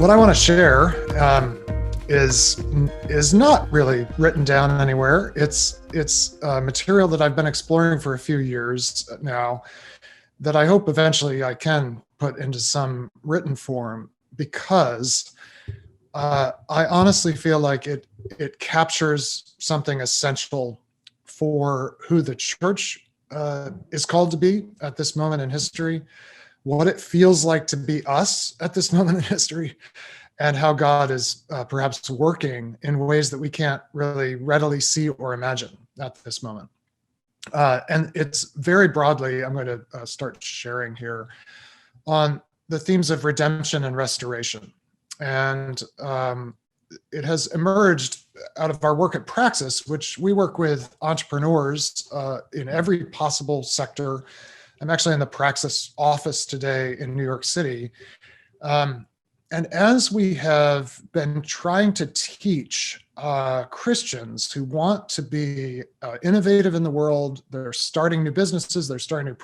What I want to share is not really written down anywhere. It's material that I've been exploring for a few years now that I hope eventually I can put into some written form, because I honestly feel like it captures something essential for who the church is called to be at this moment in history, what it feels like to be us at this moment in history, and how God is perhaps working in ways that we can't really readily see or imagine at this moment. And it's very broadly, I'm going to start sharing here on the themes of redemption and restoration. And it has emerged out of our work at Praxis, which we work with entrepreneurs in every possible sector. I'm actually in the Praxis office today in New York City. And as we have been trying to teach Christians who want to be innovative in the world, they're starting new businesses, they're starting new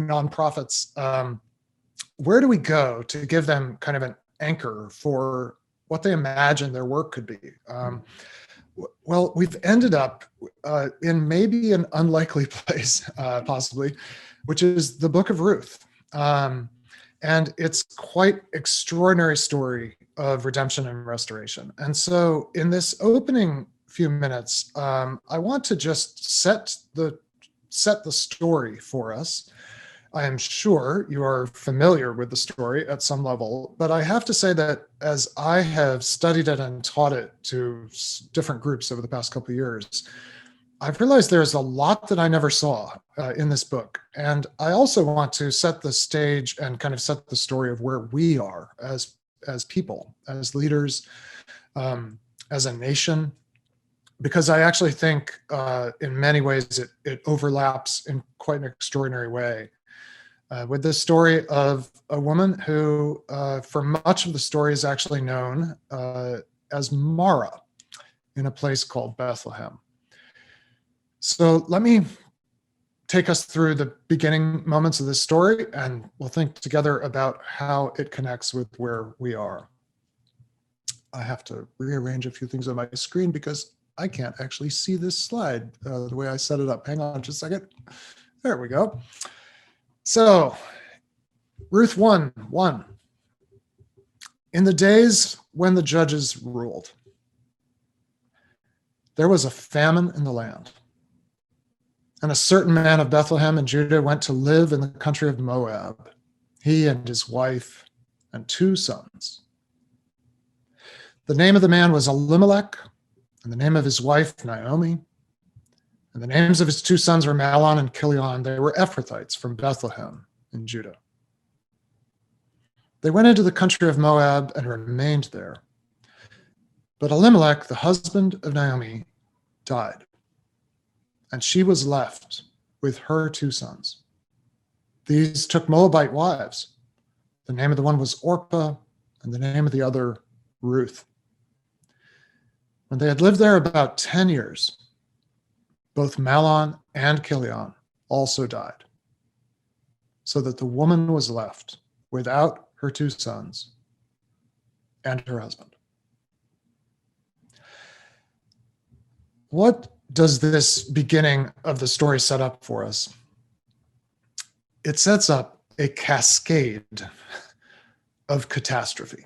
nonprofits, where do we go to give them kind of an anchor for what they imagine their work could be? Well, we've ended up in maybe an unlikely place, possibly, which is the book of Ruth. And it's quite extraordinary story of redemption and restoration. And so in this opening few minutes, I want to just set the story for us. I am sure you are familiar with the story at some level, but I have to say that as I have studied it and taught it to different groups over the past couple of years, I've realized there's a lot that I never saw in this book. And I also want to set the stage and kind of set the story of where we are as people, as leaders, as a nation, because I actually think in many ways it overlaps in quite an extraordinary way with the story of a woman who, for much of the story, is actually known as Mara in a place called Bethlehem. So let me take us through the beginning moments of this story, and we'll think together about how it connects with where we are. I have to rearrange a few things on my screen because I can't actually see this slide the way I set it up. Hang on just a second. There we go. So, Ruth 1:1. In the days when the judges ruled, there was a famine in the land. And a certain man of Bethlehem in Judah went to live in the country of Moab, he and his wife and 2 sons. The name of the man was Elimelech, and the name of his wife Naomi, and the names of his 2 sons were Mahlon and Chilion. They were Ephrathites from Bethlehem in Judah. They went into the country of Moab and remained there. But Elimelech, the husband of Naomi, died, and she was left with her 2 sons. These took Moabite wives. The name of the one was Orpah, and the name of the other Ruth. When they had lived there about 10 years, both Mahlon and Chilion also died, so that the woman was left without her 2 sons and her husband. What does this beginning of the story set up for us? It sets up a cascade of catastrophe.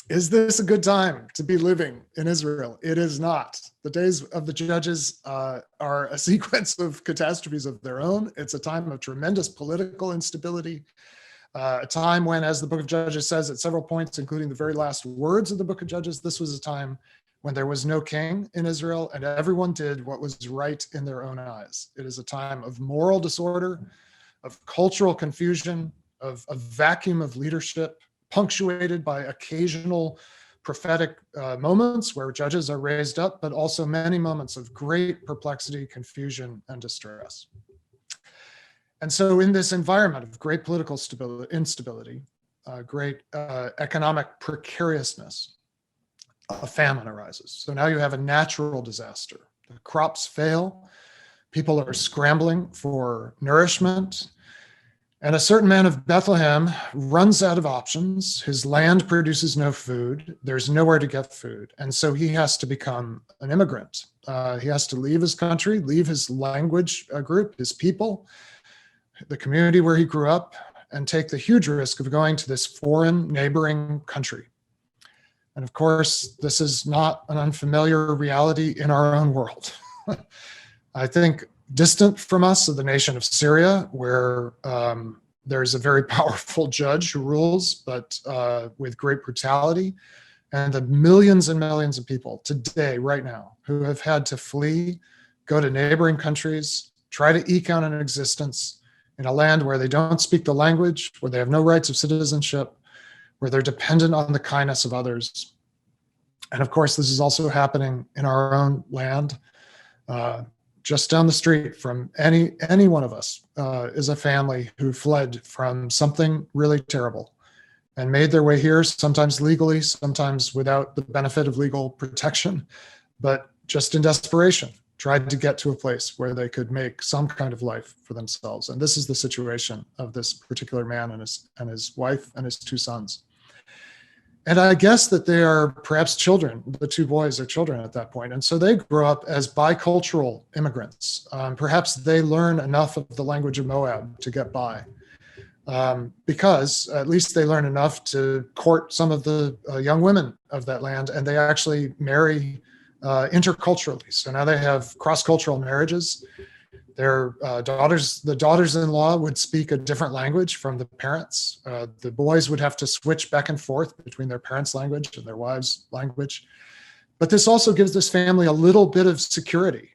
Is this a good time to be living in Israel? It is not. The days of the judges are a sequence of catastrophes of their own. It's a time of tremendous political instability, a time when, as the book of Judges says at several points, including the very last words of the book of Judges, this was a time when there was no king in Israel and everyone did what was right in their own eyes. It is a time of moral disorder, of cultural confusion, of a vacuum of leadership, punctuated by occasional prophetic moments where judges are raised up, but also many moments of great perplexity, confusion, and distress. And so in this environment of great political instability, great economic precariousness, a famine arises. So now you have a natural disaster. The crops fail, people are scrambling for nourishment, And a certain man of Bethlehem runs out of options. His land produces no food. There's nowhere to get food. And so he has to become an immigrant. He has to leave his country, leave his language group, his people, the community where he grew up, and take the huge risk of going to this foreign neighboring country. And of course, this is not an unfamiliar reality in our own world. I think distant from us is the nation of Syria, where there's a very powerful judge who rules, but with great brutality, and the millions and millions of people today, right now, who have had to flee, go to neighboring countries, try to eke out an existence in a land where they don't speak the language, where they have no rights of citizenship, where they're dependent on the kindness of others. And of course, this is also happening in our own land. Just down the street from any one of us is a family who fled from something really terrible and made their way here, sometimes legally, sometimes without the benefit of legal protection, but just in desperation, tried to get to a place where they could make some kind of life for themselves. And this is the situation of this particular man and his wife and his two sons. And I guess that they are perhaps children. The two boys are children at that point. And so they grow up as bicultural immigrants. Perhaps they learn enough of the language of Moab to get by, because at least they learn enough to court some of the young women of that land, and they actually marry interculturally. So now they have cross-cultural marriages. Their the daughters-in-law would speak a different language from the parents. The boys would have to switch back and forth between their parents' language and their wives' language. But this also gives this family a little bit of security,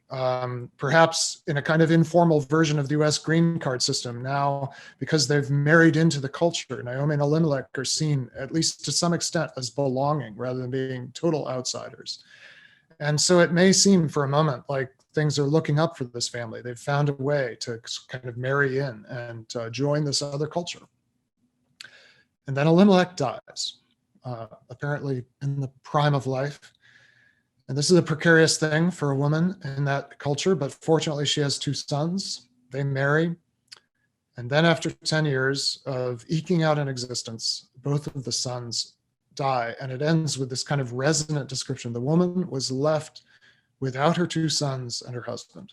perhaps in a kind of informal version of the US green card system now, because they've married into the culture. Naomi and Elimelech are seen, at least to some extent, as belonging rather than being total outsiders. And so it may seem for a moment like things are looking up for this family. They've found a way to kind of marry in and join this other culture. And then Elimelech dies, apparently in the prime of life. And this is a precarious thing for a woman in that culture, but fortunately she has two sons. They marry. And then after 10 years of eking out an existence, both of the sons die. And it ends with this kind of resonant description. The woman was left without her two sons and her husband.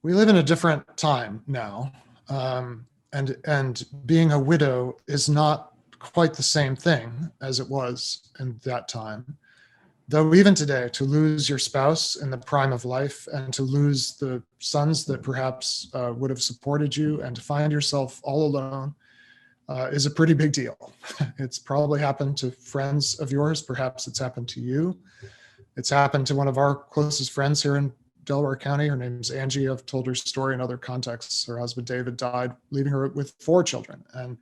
We live in a different time now, and being a widow is not quite the same thing as it was in that time. Though even today, to lose your spouse in the prime of life and to lose the sons that perhaps would have supported you and to find yourself all alone is a pretty big deal. It's probably happened to friends of yours. Perhaps it's happened to you. It's happened to one of our closest friends here in Delaware County. Her name's Angie. I've told her story in other contexts. Her husband, David, died, leaving her with 4 children. And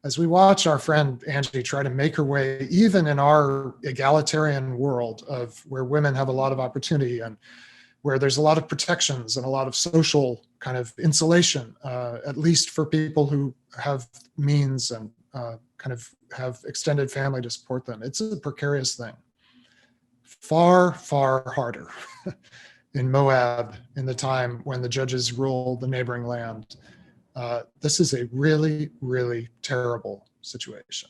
as we watch our friend Angie try to make her way, even in our egalitarian world of where women have a lot of opportunity and where there's a lot of protections and a lot of social kind of insulation, at least for people who have means and kind of have extended family to support them, it's a precarious thing. Far, far harder in Moab in the time when the judges ruled the neighboring land. This is a really, really terrible situation.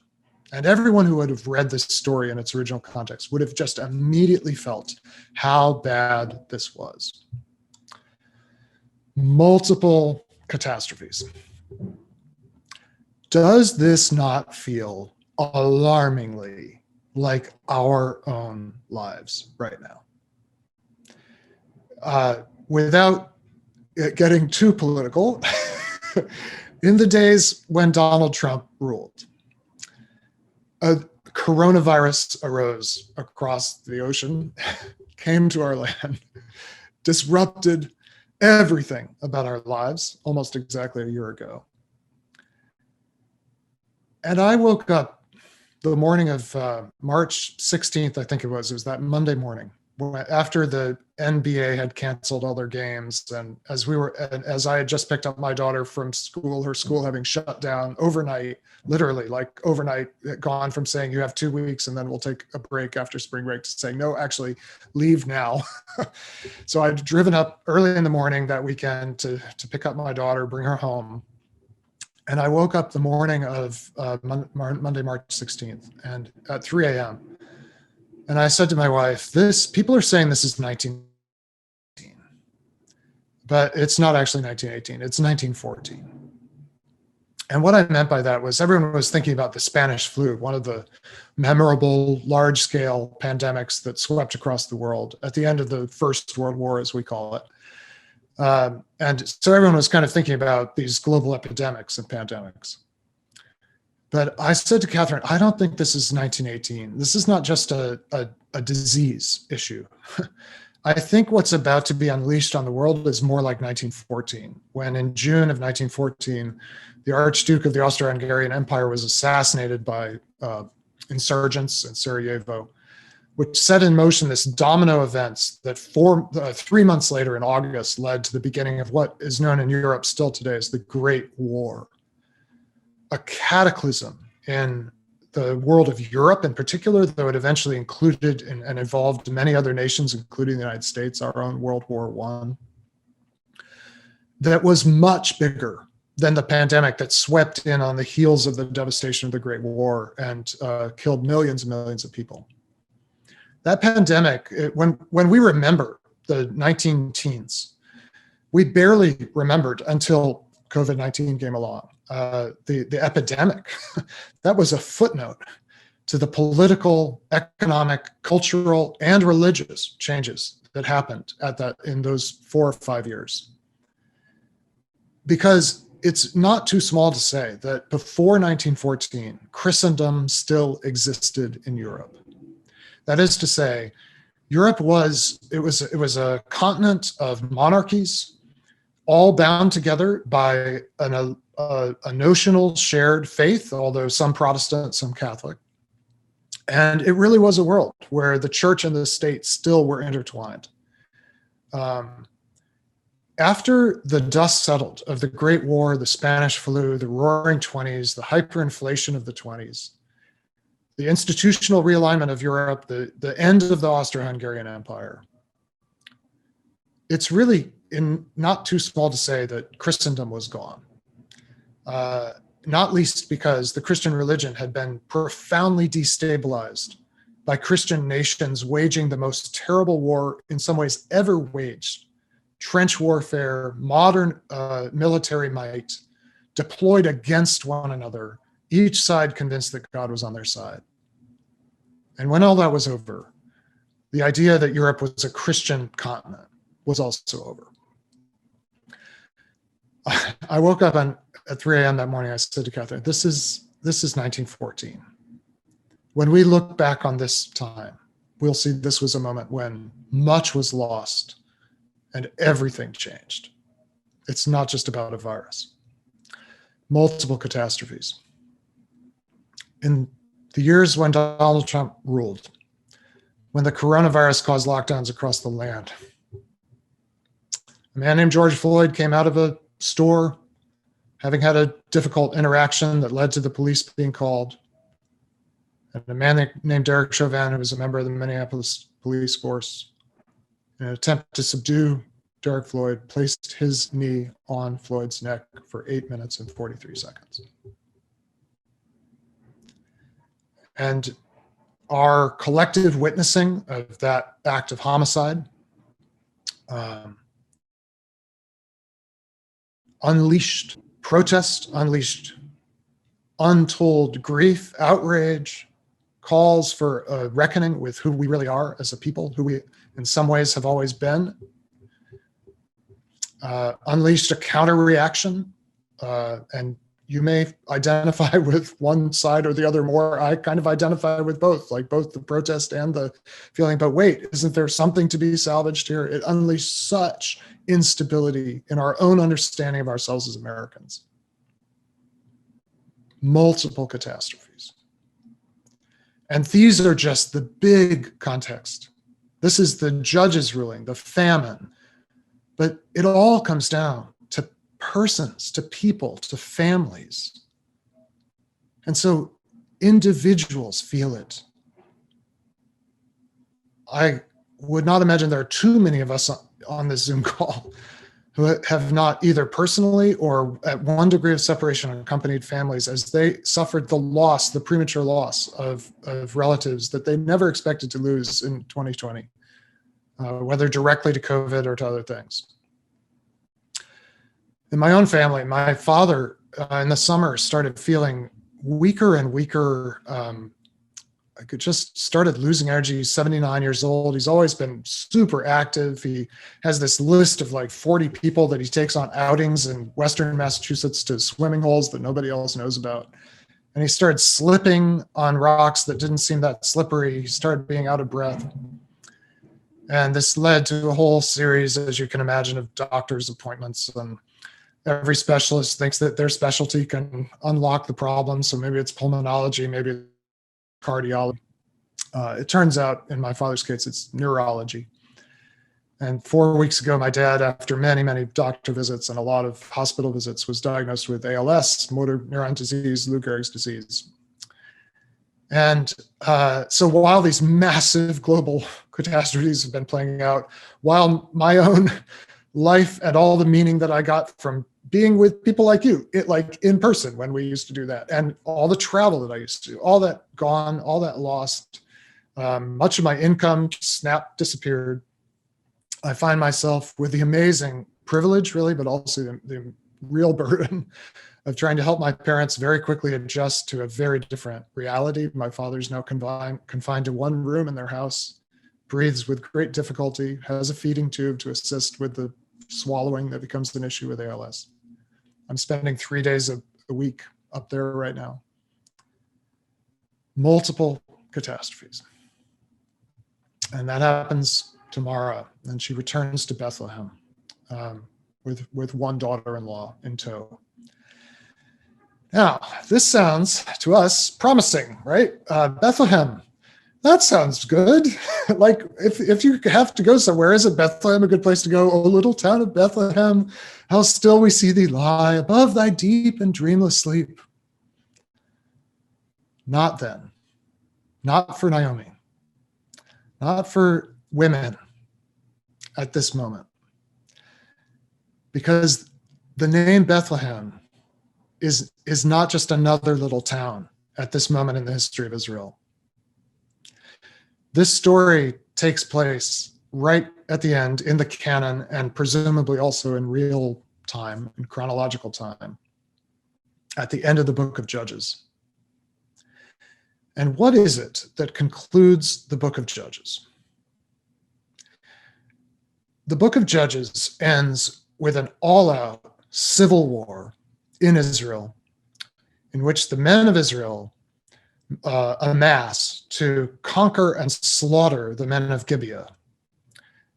And everyone who would have read this story in its original context would have just immediately felt how bad this was. Multiple catastrophes. Does this not feel alarmingly like our own lives right now? Without getting too political, in the days when Donald Trump ruled, a coronavirus arose across the ocean, came to our land, disrupted everything about our lives almost exactly a year ago. And I woke up the morning of March 16th, I think it was that Monday morning, after the NBA had canceled all their games, and as I had just picked up my daughter from school, her school having shut down overnight, literally like overnight, gone from saying you have 2 weeks and then we'll take a break after spring break to saying, no, actually leave now. So I'd driven up early in the morning that weekend to pick up my daughter, bring her home. And I woke up the morning of Monday, March 16th, and at 3 a.m. And I said to my wife, people are saying this is 1918, but it's not actually 1918, it's 1914. And what I meant by that was everyone was thinking about the Spanish flu, one of the memorable large-scale pandemics that swept across the world at the end of the First World War, as we call it. And so everyone was kind of thinking about these global epidemics and pandemics. But I said to Catherine, I don't think this is 1918. This is not just a disease issue. I think what's about to be unleashed on the world is more like 1914, when in June of 1914, the Archduke of the Austro-Hungarian Empire was assassinated by insurgents in Sarajevo, which set in motion this domino events that 3 months later in August led to the beginning of what is known in Europe still today as the Great War, a cataclysm in the world of Europe in particular, though it eventually included and evolved many other nations, including the United States, our own World War I, that was much bigger than the pandemic that swept in on the heels of the devastation of the Great War and killed millions and millions of people. That pandemic, when we remember the 19-teens, we barely remembered until COVID-19 came along. The epidemic, that was a footnote to the political, economic, cultural, and religious changes that happened in those 4 or 5 years. Because it's not too small to say that before 1914, Christendom still existed in Europe. That is to say, Europe was a continent of monarchies, all bound together by a notional shared faith, although some Protestant, some Catholic. And it really was a world where the church and the state still were intertwined. After the dust settled of the Great War, the Spanish flu, the Roaring '20s, the hyperinflation of the '20s, the institutional realignment of Europe, the end of the Austro-Hungarian Empire, it's really not too small to say that Christendom was gone. Not least because the Christian religion had been profoundly destabilized by Christian nations waging the most terrible war in some ways ever waged. Trench warfare, modern military might, deployed against one another, each side convinced that God was on their side. And when all that was over, the idea that Europe was a Christian continent was also over. I woke up at 3 a.m. that morning. I said to Catherine, this is 1914. When we look back on this time, we'll see this was a moment when much was lost and everything changed. It's not just about a virus. Multiple catastrophes. In the years when Donald Trump ruled, when the coronavirus caused lockdowns across the land, a man named George Floyd came out of a store having had a difficult interaction that led to the police being called. And a man named Derek Chauvin, who was a member of the Minneapolis police force, in an attempt to subdue Derek Floyd, placed his knee on Floyd's neck for 8 minutes and 43 seconds. And our collective witnessing of that act of homicide unleashed protest, unleashed untold grief, outrage, calls for a reckoning with who we really are as a people, who we in some ways have always been, unleashed a counter reaction. And you may identify with one side or the other more. I kind of identify with both, like both the protest and the feeling, but wait, isn't there something to be salvaged here? It unleashed such instability in our own understanding of ourselves as Americans. Multiple catastrophes. And these are just the big context. This is the judge's ruling, the famine. But it all comes down to persons, to people, to families. And so individuals feel it. I would not imagine there are too many of us on this Zoom call who have not either personally or at one degree of separation accompanied families as they suffered the premature loss of relatives that they never expected to lose in 2020, whether directly to COVID or to other things. In my own family, my father in the summer started feeling weaker and weaker. I could just started losing energy. He's 79 years old. He's always been super active. He has this list of like 40 people that he takes on outings in Western Massachusetts to swimming holes that nobody else knows about. And he started slipping on rocks that didn't seem that slippery. He started being out of breath. And this led to a whole series, as you can imagine, of doctor's appointments. And every specialist thinks that their specialty can unlock the problem. So maybe it's pulmonology, maybe it's cardiology. It turns out, in my father's case, it's neurology. And 4 weeks ago, my dad, after many, many doctor visits and a lot of hospital visits, was diagnosed with ALS, motor neuron disease, Lou Gehrig's disease. And so while these massive global catastrophes have been playing out, while my own life and all the meaning that I got from being with people like you, like in person when we used to do that, and all the travel that I used to do, all that gone, all that lost, much of my income disappeared. I find myself with the amazing privilege, really, but also the real burden of trying to help my parents very quickly adjust to a very different reality. My father's now confined to one room in their house, breathes with great difficulty, has a feeding tube to assist with the swallowing that becomes an issue with ALS. I'm spending 3 days a week up there right now. Multiple catastrophes. And that happens tomorrow. And she returns to Bethlehem with one daughter-in-law in tow. Now, this sounds to us promising, right? Bethlehem, that sounds good. Like if you have to go somewhere, isn't Bethlehem a good place to go? Oh, little town of Bethlehem, how still we see thee lie above thy deep and dreamless sleep. Not then, not for Naomi, not for women at this moment. Because the name Bethlehem is not just another little town at this moment in the history of Israel. This story takes place right at the end in the canon and presumably also in real time, in chronological time, at the end of the book of Judges. And what is it that concludes the book of Judges? The book of Judges ends with an all-out civil war in Israel, in which the men of Israel amass to conquer and slaughter the men of Gibeah.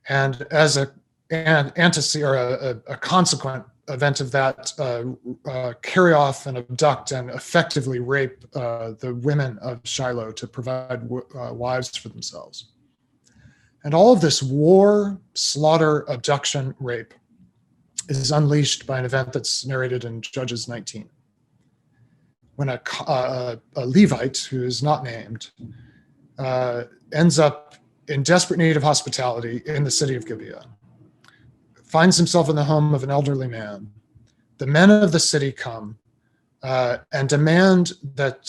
And as a consequent event of that, carry off and abduct and effectively rape the women of Shiloh to provide wives for themselves. And all of this war, slaughter, abduction, rape is unleashed by an event that's narrated in Judges 19. When a Levite, who is not named, ends up in desperate need of hospitality in the city of Gibeah, finds himself in the home of an elderly man. The men of the city come and demand that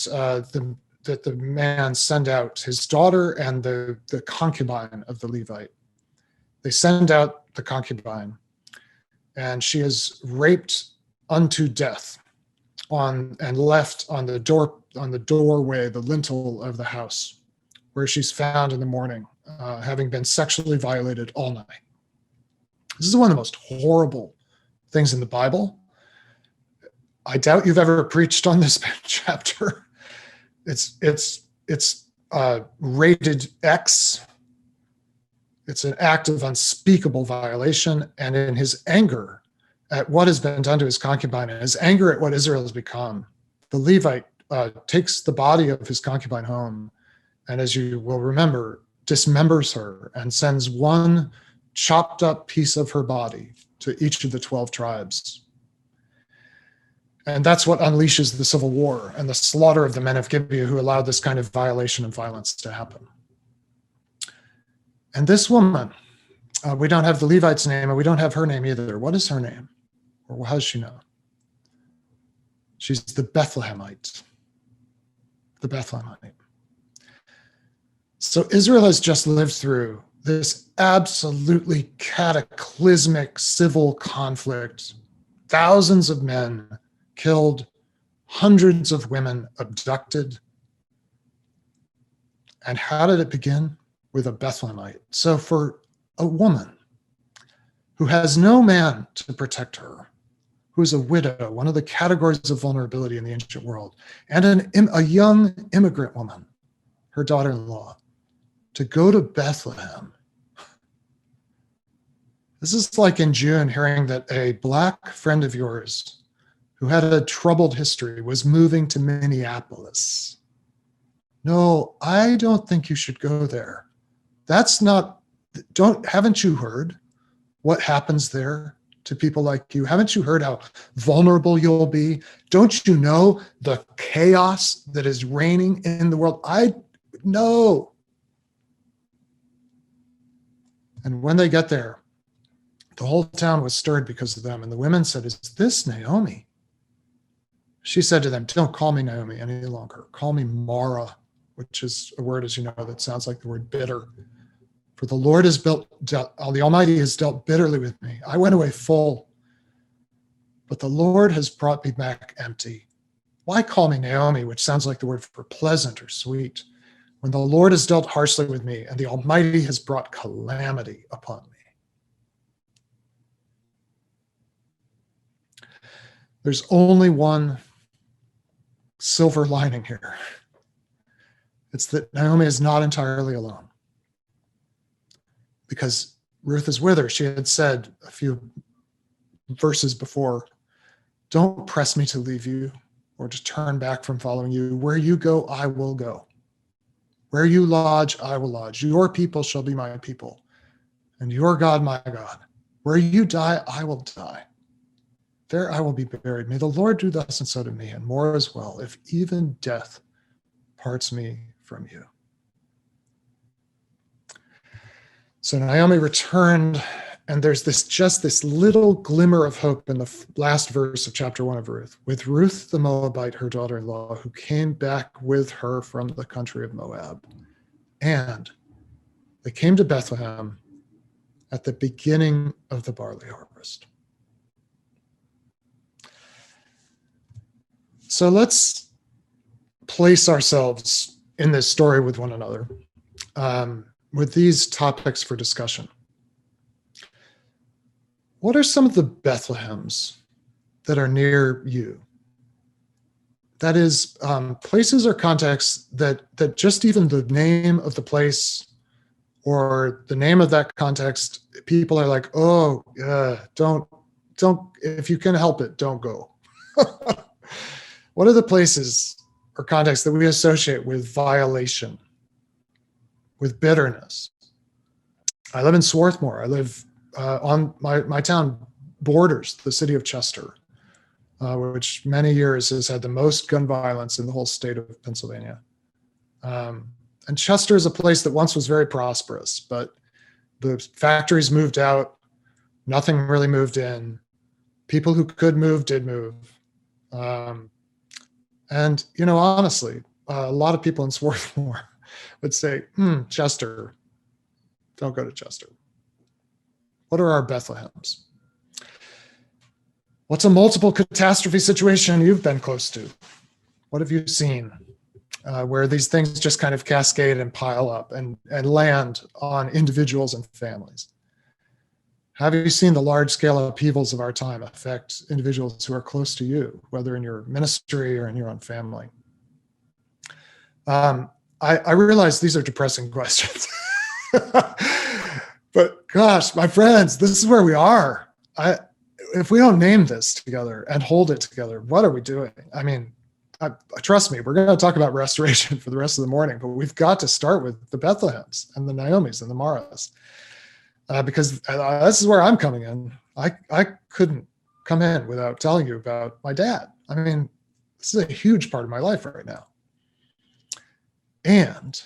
the man send out his daughter and the concubine of the Levite. They send out the concubine, and she is raped unto death and left on the doorway, the lintel of the house, where she's found in the morning, having been sexually violated all night. This is one of the most horrible things in the Bible. I doubt you've ever preached on this chapter. It's rated X. It's an act of unspeakable violation, and in his anger at what has been done to his concubine and his anger at what Israel has become, the Levite takes the body of his concubine home, and as you will remember, dismembers her and sends one chopped up piece of her body to each of the 12 tribes. And that's what unleashes the civil war and the slaughter of the men of Gibeah who allowed this kind of violation and violence to happen. And this woman We don't have the Levite's name, and we don't have her name either. What is her name? Or how does she know? She's the Bethlehemite. The Bethlehemite. So Israel has just lived through this absolutely cataclysmic civil conflict. Thousands of men killed, hundreds of women abducted. And how did it begin? With a Bethlehemite. So for a woman who has no man to protect her, who is a widow, one of the categories of vulnerability in the ancient world, and a young immigrant woman, her daughter-in-law, to go to Bethlehem. This is like in June hearing that a Black friend of yours who had a troubled history was moving to Minneapolis. No, I don't think you should go there. Haven't you heard what happens there to people like you? Haven't you heard how vulnerable you'll be? Don't you know the chaos that is reigning in the world? No. And when they get there, the whole town was stirred because of them. And the women said, "Is this Naomi?" She said to them, "Don't call me Naomi any longer. Call me Mara," which is a word, as you know, that sounds like the word bitter. For the Lord the Almighty has dealt bitterly with me. I went away full, but the Lord has brought me back empty. Why call me Naomi, which sounds like the word for pleasant or sweet, when the Lord has dealt harshly with me and the Almighty has brought calamity upon me? There's only one silver lining here. It's that Naomi is not entirely alone. Because Ruth is with her. She had said a few verses before, "Don't press me to leave you or to turn back from following you. Where you go, I will go. Where you lodge, I will lodge. Your people shall be my people, and your God, my God. Where you die, I will die. There I will be buried. May the Lord do thus and so to me, and more as well, if even death parts me from you." So Naomi returned, and there's this little glimmer of hope in the last verse of chapter 1 of Ruth, with Ruth the Moabite, her daughter-in-law, who came back with her from the country of Moab. And they came to Bethlehem at the beginning of the barley harvest. So let's place ourselves in this story with one another. With these topics for discussion. What are some of the Bethlehems that are near you? That is, places or contexts that just even the name of the place or the name of that context, people are like, "Oh, don't, if you can help it, don't go." What are the places or contexts that we associate with violation, with bitterness? I live in Swarthmore. I live on my town borders the city of Chester, which many years has had the most gun violence in the whole state of Pennsylvania. And Chester is a place that once was very prosperous, but the factories moved out. Nothing really moved in. People who could move did move. And, honestly, a lot of people in Swarthmore would say, Chester, don't go to Chester. What are our Bethlehems? What's a multiple catastrophe situation you've been close to? What have you seen where these things just kind of cascade and pile up and land on individuals and families? Have you seen the large-scale upheavals of our time affect individuals who are close to you, whether in your ministry or in your own family? I realize these are depressing questions. But gosh, my friends, this is where we are. If we don't name this together and hold it together, what are we doing? I mean, trust me, we're going to talk about restoration for the rest of the morning, but we've got to start with the Bethlehems and the Naomis and the Maras. Because this is where I'm coming in. I couldn't come in without telling you about my dad. I mean, this is a huge part of my life right now. And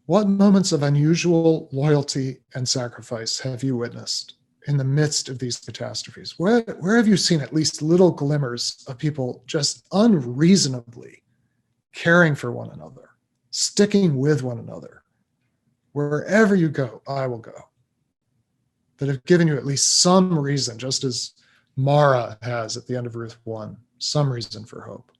What moments of unusual loyalty and sacrifice have you witnessed in the midst of these catastrophes? Where have you seen at least little glimmers of people just unreasonably caring for one another, sticking with one another? Wherever you go, I will go. That have given you at least some reason, just as Mara has at the end of Ruth 1, some reason for hope.